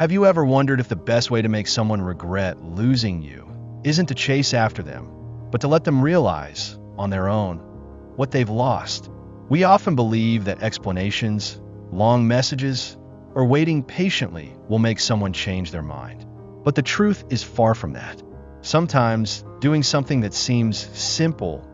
Have you ever wondered if the best way to make someone regret losing you isn't to chase after them, but to let them realize, on their own, what they've lost? We often believe that explanations, long messages, or waiting patiently will make someone change their mind. But the truth is far from that. Sometimes, doing something that seems simple,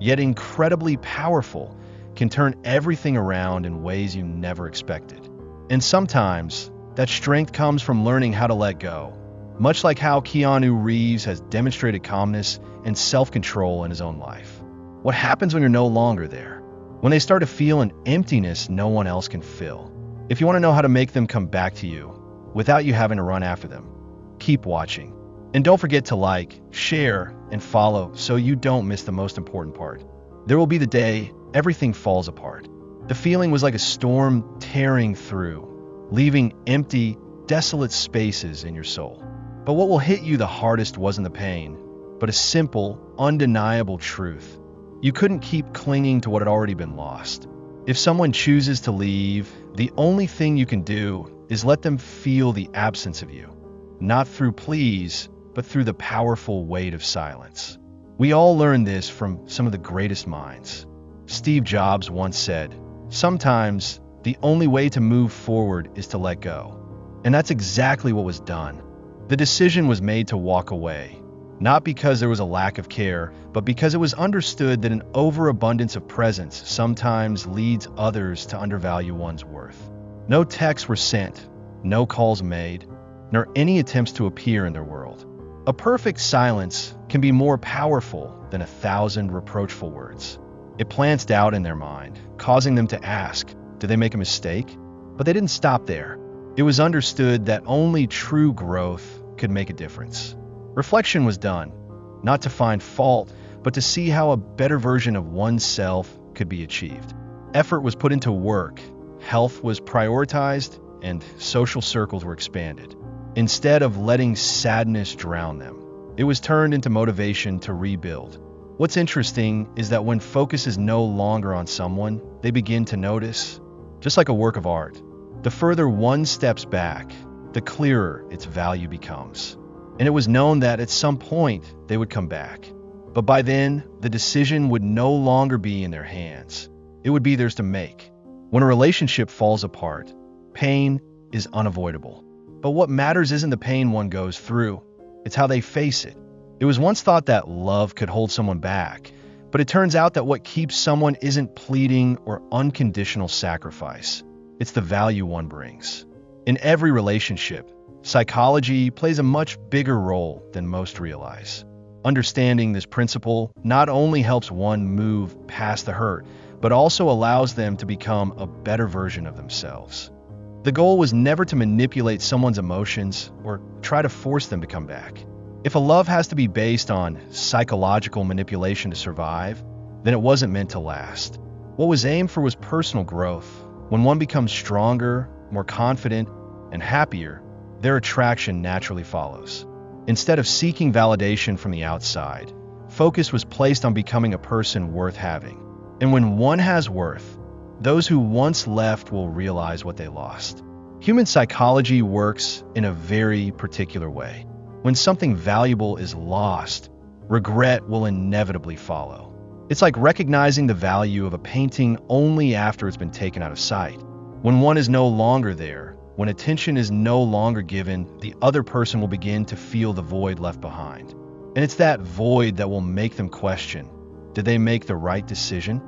yet incredibly powerful, can turn everything around in ways you never expected. And sometimes, that strength comes from learning how to let go, much like how Keanu Reeves has demonstrated calmness and self-control in his own life. What happens when you're no longer there? When they start to feel an emptiness no one else can fill. If you want to know how to make them come back to you without you having to run after them, keep watching. And don't forget to like, share, and follow so you don't miss the most important part. There will be the day everything falls apart. The feeling was like a storm tearing through, leaving empty, desolate spaces in your soul. But what will hit you the hardest wasn't the pain, but a simple, undeniable truth. You couldn't keep clinging to what had already been lost. If someone chooses to leave, the only thing you can do is let them feel the absence of you. Not through pleas, but through the powerful weight of silence. We all learn this from some of the greatest minds. Steve Jobs once said, "Sometimes the only way to move forward is to let go." And that's exactly what was done. The decision was made to walk away, not because there was a lack of care, but because it was understood that an overabundance of presence sometimes leads others to undervalue one's worth. No texts were sent, no calls made, nor any attempts to appear in their world. A perfect silence can be more powerful than 1,000 reproachful words. It plants doubt in their mind, causing them to ask, did they make a mistake? But they didn't stop there. It was understood that only true growth could make a difference. Reflection was done, not to find fault, but to see how a better version of oneself could be achieved. Effort was put into work, health was prioritized, and social circles were expanded. Instead of letting sadness drown them, it was turned into motivation to rebuild. What's interesting is that when focus is no longer on someone, they begin to notice, just like a work of art. The further one steps back, the clearer its value becomes. And it was known that at some point they would come back. But by then, the decision would no longer be in their hands. It would be theirs to make. When a relationship falls apart, pain is unavoidable. But what matters isn't the pain one goes through, it's how they face it. It was once thought that love could hold someone back, but it turns out that what keeps someone isn't pleading or unconditional sacrifice. It's the value one brings. In every relationship, psychology plays a much bigger role than most realize. Understanding this principle not only helps one move past the hurt, but also allows them to become a better version of themselves. The goal was never to manipulate someone's emotions or try to force them to come back. If a love has to be based on psychological manipulation to survive, then it wasn't meant to last. What was aimed for was personal growth. When one becomes stronger, more confident, and happier, their attraction naturally follows. Instead of seeking validation from the outside, focus was placed on becoming a person worth having. And when one has worth, those who once left will realize what they lost. Human psychology works in a very particular way. When something valuable is lost, regret will inevitably follow. It's like recognizing the value of a painting only after it's been taken out of sight. When one is no longer there, when attention is no longer given, the other person will begin to feel the void left behind. And it's that void that will make them question, did they make the right decision?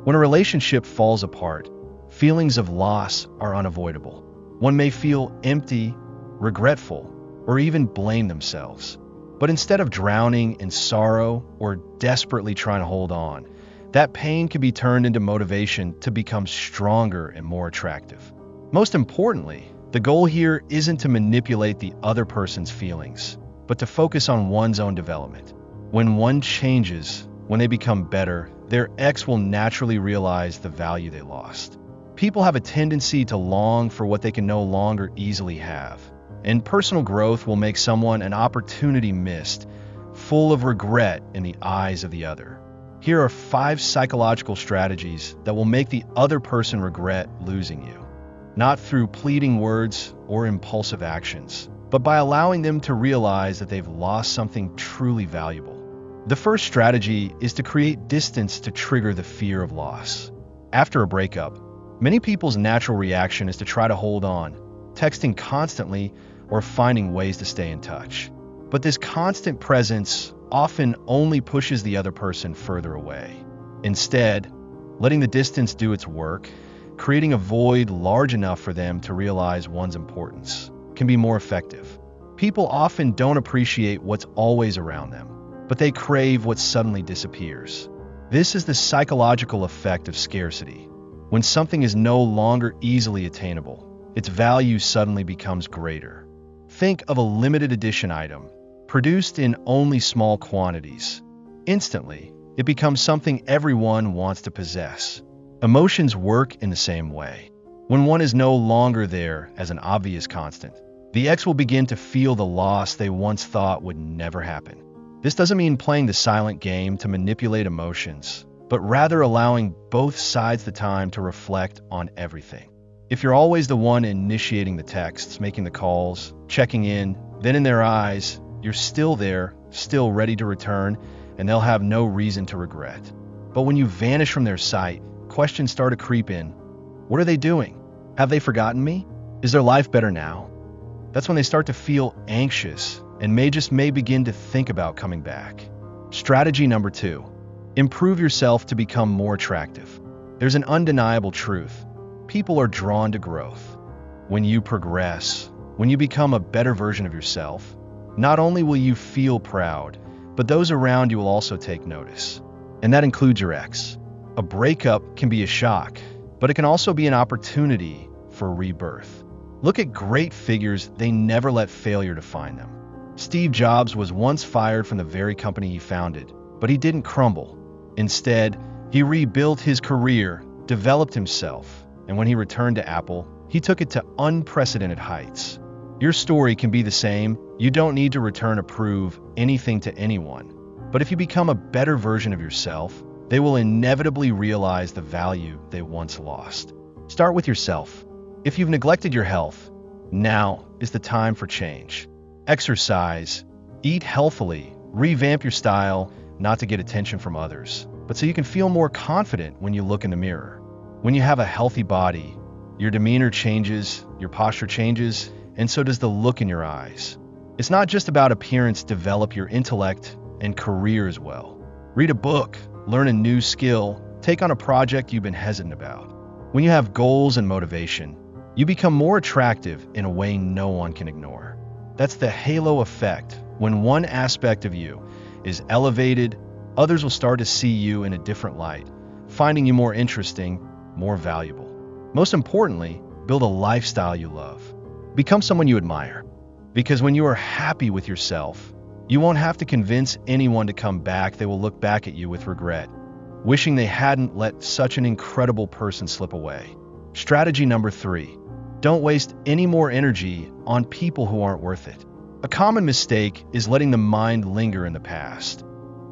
When a relationship falls apart, feelings of loss are unavoidable. One may feel empty, regretful, or even blame themselves. But instead of drowning in sorrow or desperately trying to hold on, that pain can be turned into motivation to become stronger and more attractive. Most importantly, the goal here isn't to manipulate the other person's feelings, but to focus on one's own development. When one changes, when they become better, their ex will naturally realize the value they lost. People have a tendency to long for what they can no longer easily have, and personal growth will make someone an opportunity missed, full of regret in the eyes of the other. Here are 5 psychological strategies that will make the other person regret losing you. not through pleading words or impulsive actions, but by allowing them to realize that they've lost something truly valuable. The first strategy is to create distance to trigger the fear of loss. After a breakup, many people's natural reaction is to try to hold on, texting constantly or finding ways to stay in touch. But this constant presence often only pushes the other person further away. Instead, letting the distance do its work, creating a void large enough for them to realize one's importance, can be more effective. People often don't appreciate what's always around them, but they crave what suddenly disappears. This is the psychological effect of scarcity. When something is no longer easily attainable, its value suddenly becomes greater. Think of a limited edition item, produced in only small quantities. Instantly, it becomes something everyone wants to possess. Emotions work in the same way. When one is no longer there as an obvious constant, the X will begin to feel the loss they once thought would never happen. This doesn't mean playing the silent game to manipulate emotions, but rather allowing both sides the time to reflect on everything. If you're always the one initiating the texts, making the calls, checking in, then in their eyes, you're still there, still ready to return, and they'll have no reason to regret. But when you vanish from their sight, questions start to creep in. What are they doing? Have they forgotten me? Is their life better now? That's when they start to feel anxious and may begin to think about coming back. Strategy number 2, improve yourself to become more attractive. There's an undeniable truth. People are drawn to growth. When you progress, when you become a better version of yourself, not only will you feel proud, but those around you will also take notice. And that includes your ex. A breakup can be a shock, but it can also be an opportunity for rebirth. Look at great figures, they never let failure define them. Steve Jobs was once fired from the very company he founded, but he didn't crumble. Instead, he rebuilt his career, developed himself, and when he returned to Apple, he took it to unprecedented heights. Your story can be the same. You don't need to return to prove anything to anyone. But if you become a better version of yourself, they will inevitably realize the value they once lost. Start with yourself. If you've neglected your health, now is the time for change. Exercise, eat healthily, revamp your style, not to get attention from others, but so you can feel more confident when you look in the mirror. When you have a healthy body, your demeanor changes, your posture changes, and so does the look in your eyes. It's not just about appearance, develop your intellect and career as well. Read a book, learn a new skill, take on a project you've been hesitant about. When you have goals and motivation, you become more attractive in a way no one can ignore. That's the halo effect. When one aspect of you is elevated, others will start to see you in a different light, finding you more interesting, more valuable. Most importantly, build a lifestyle you love. Become someone you admire. Because when you are happy with yourself, you won't have to convince anyone to come back. They will look back at you with regret, wishing they hadn't let such an incredible person slip away. Strategy number 3, don't waste any more energy on people who aren't worth it. A common mistake is letting the mind linger in the past,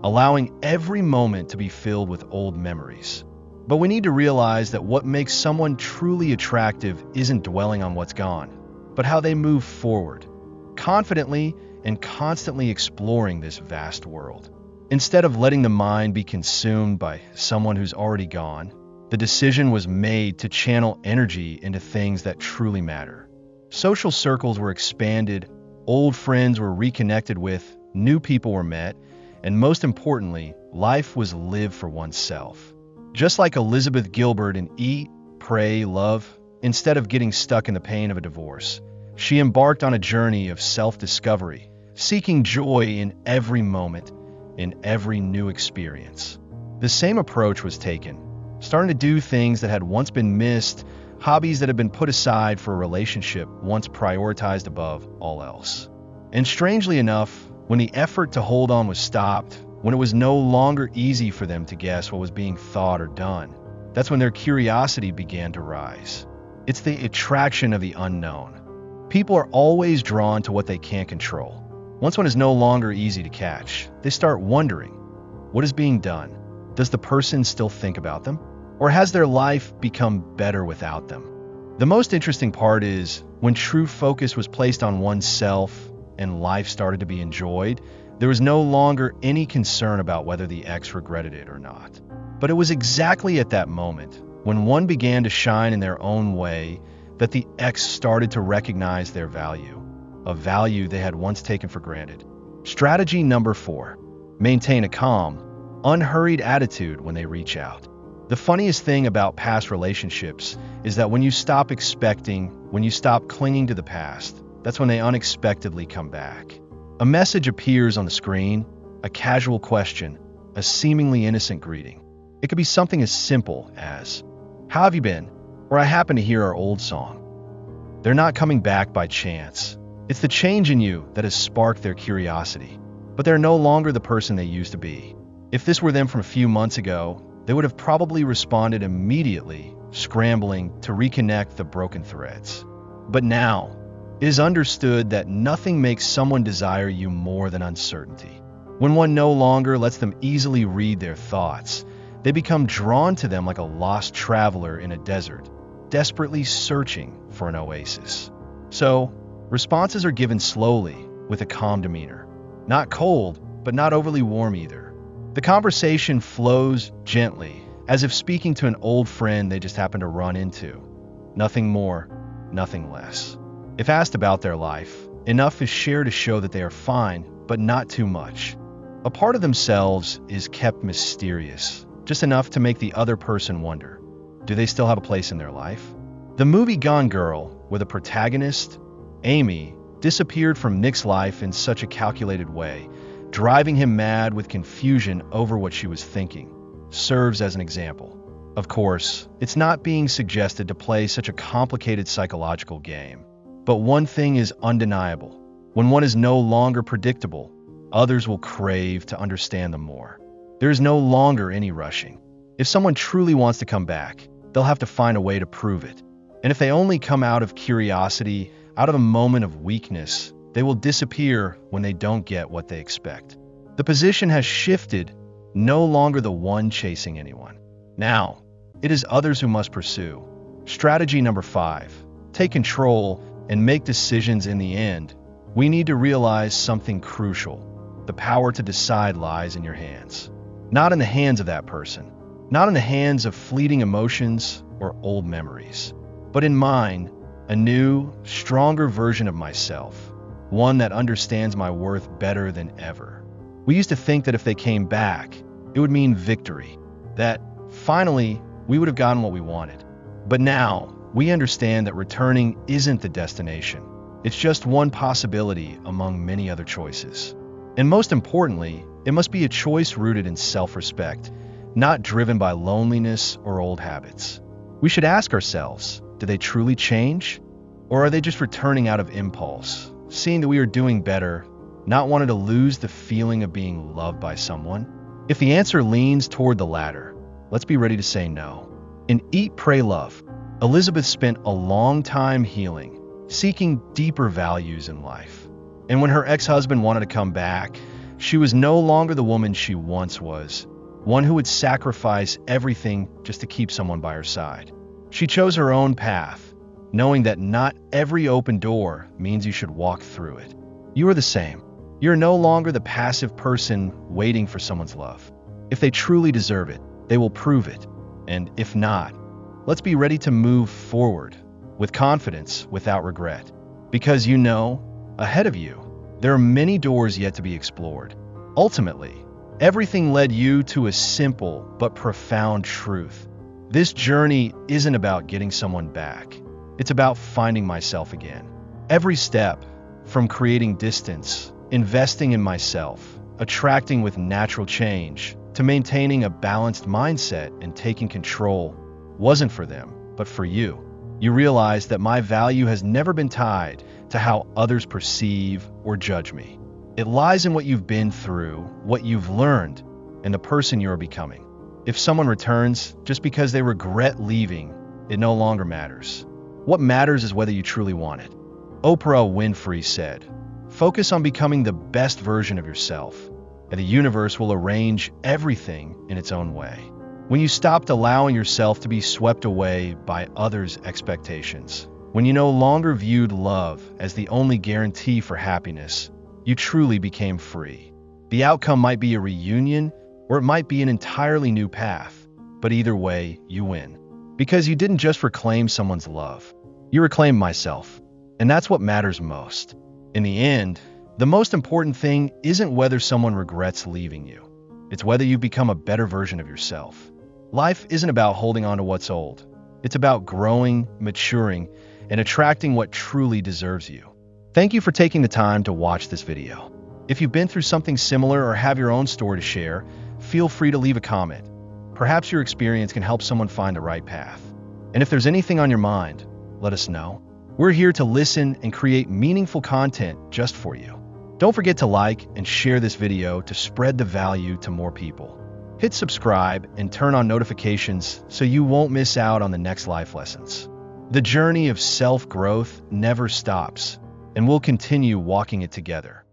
allowing every moment to be filled with old memories. But we need to realize that what makes someone truly attractive isn't dwelling on what's gone, but how they move forward, confidently and constantly exploring this vast world. Instead of letting the mind be consumed by someone who's already gone, the decision was made to channel energy into things that truly matter. Social circles were expanded, old friends were reconnected with, new people were met, and most importantly, life was lived for oneself. Just like Elizabeth Gilbert in Eat, Pray, Love, instead of getting stuck in the pain of a divorce, she embarked on a journey of self-discovery, seeking joy in every moment, in every new experience. The same approach was taken, starting to do things that had once been missed, hobbies that had been put aside for a relationship once prioritized above all else. And strangely enough, when the effort to hold on was stopped, when it was no longer easy for them to guess what was being thought or done, that's when their curiosity began to rise. It's the attraction of the unknown. People are always drawn to what they can't control. Once one is no longer easy to catch, they start wondering, what is being done? Does the person still think about them? Or has their life become better without them? The most interesting part is when true focus was placed on oneself and life started to be enjoyed, there was no longer any concern about whether the ex regretted it or not. But it was exactly at that moment, when one began to shine in their own way, that the ex started to recognize their value, a value they had once taken for granted. Strategy number 4, maintain a calm, unhurried attitude when they reach out. The funniest thing about past relationships is that when you stop expecting, when you stop clinging to the past, that's when they unexpectedly come back. A message appears on the screen, a casual question, a seemingly innocent greeting. It could be something as simple as, "How have you been?" or "I happen to hear our old song." They're not coming back by chance. It's the change in you that has sparked their curiosity. But they're no longer the person they used to be. If this were them from a few months ago, they would have probably responded immediately, scrambling to reconnect the broken threads. But now, it is understood that nothing makes someone desire you more than uncertainty. When one no longer lets them easily read their thoughts, they become drawn to them like a lost traveler in a desert, desperately searching for an oasis. So, responses are given slowly, with a calm demeanor. Not cold, but not overly warm either. The conversation flows gently, as if speaking to an old friend they just happened to run into. Nothing more, nothing less. If asked about their life, enough is shared to show that they are fine, but not too much. A part of themselves is kept mysterious, just enough to make the other person wonder, do they still have a place in their life? The movie Gone Girl, where the protagonist, Amy, disappeared from Nick's life in such a calculated way, driving him mad with confusion over what she was thinking, serves as an example. Of course, it's not being suggested to play such a complicated psychological game. But one thing is undeniable. When one is no longer predictable, others will crave to understand them more. There is no longer any rushing. If someone truly wants to come back, they'll have to find a way to prove it. And if they only come out of curiosity, out of a moment of weakness, they will disappear when they don't get what they expect. The position has shifted, no longer the one chasing anyone. Now, it is others who must pursue. Strategy number 5, take control and make decisions in the end. We need to realize something crucial. The power to decide lies in your hands. Not in the hands of that person, not in the hands of fleeting emotions or old memories, but in mine, a new, stronger version of myself. One that understands my worth better than ever. We used to think that if they came back, it would mean victory, that finally we would have gotten what we wanted. But now, we understand that returning isn't the destination. It's just one possibility among many other choices. And most importantly, it must be a choice rooted in self-respect, not driven by loneliness or old habits. We should ask ourselves, do they truly change? Or are they just returning out of impulse? Seeing that we are doing better, not wanting to lose the feeling of being loved by someone? If the answer leans toward the latter, let's be ready to say no. In Eat, Pray, Love, Elizabeth spent a long time healing, seeking deeper values in life. And when her ex-husband wanted to come back, she was no longer the woman she once was, one who would sacrifice everything just to keep someone by her side. She chose her own path, knowing that not every open door means you should walk through it. You are the same. You're no longer the passive person waiting for someone's love. If they truly deserve it, they will prove it. And if not, let's be ready to move forward with confidence, without regret. Because you know, ahead of you, there are many doors yet to be explored. Ultimately, everything led you to a simple but profound truth. This journey isn't about getting someone back. It's about finding myself again. Every step, from creating distance, investing in myself, attracting with natural change, to maintaining a balanced mindset and taking control, wasn't for them, but for you. You realize that my value has never been tied to how others perceive or judge me. It lies in what you've been through, what you've learned, and the person you're becoming. If someone returns just because they regret leaving, it no longer matters. What matters is whether you truly want it. Oprah Winfrey said, "Focus on becoming the best version of yourself, and the universe will arrange everything in its own way." When you stopped allowing yourself to be swept away by others' expectations. When you no longer viewed love as the only guarantee for happiness, you truly became free. The outcome might be a reunion, or it might be an entirely new path, but either way, you win. Because you didn't just reclaim someone's love, you reclaimed myself. And that's what matters most. In the end, the most important thing isn't whether someone regrets leaving you. It's whether you become a better version of yourself. Life isn't about holding on to what's old. It's about growing, maturing, and attracting what truly deserves you. Thank you for taking the time to watch this video. If you've been through something similar or have your own story to share, feel free to leave a comment. Perhaps your experience can help someone find the right path. And if there's anything on your mind, let us know. We're here to listen and create meaningful content just for you. Don't forget to like and share this video to spread the value to more people. Hit subscribe and turn on notifications so you won't miss out on the next life lessons. The journey of self-growth never stops, and we'll continue walking it together.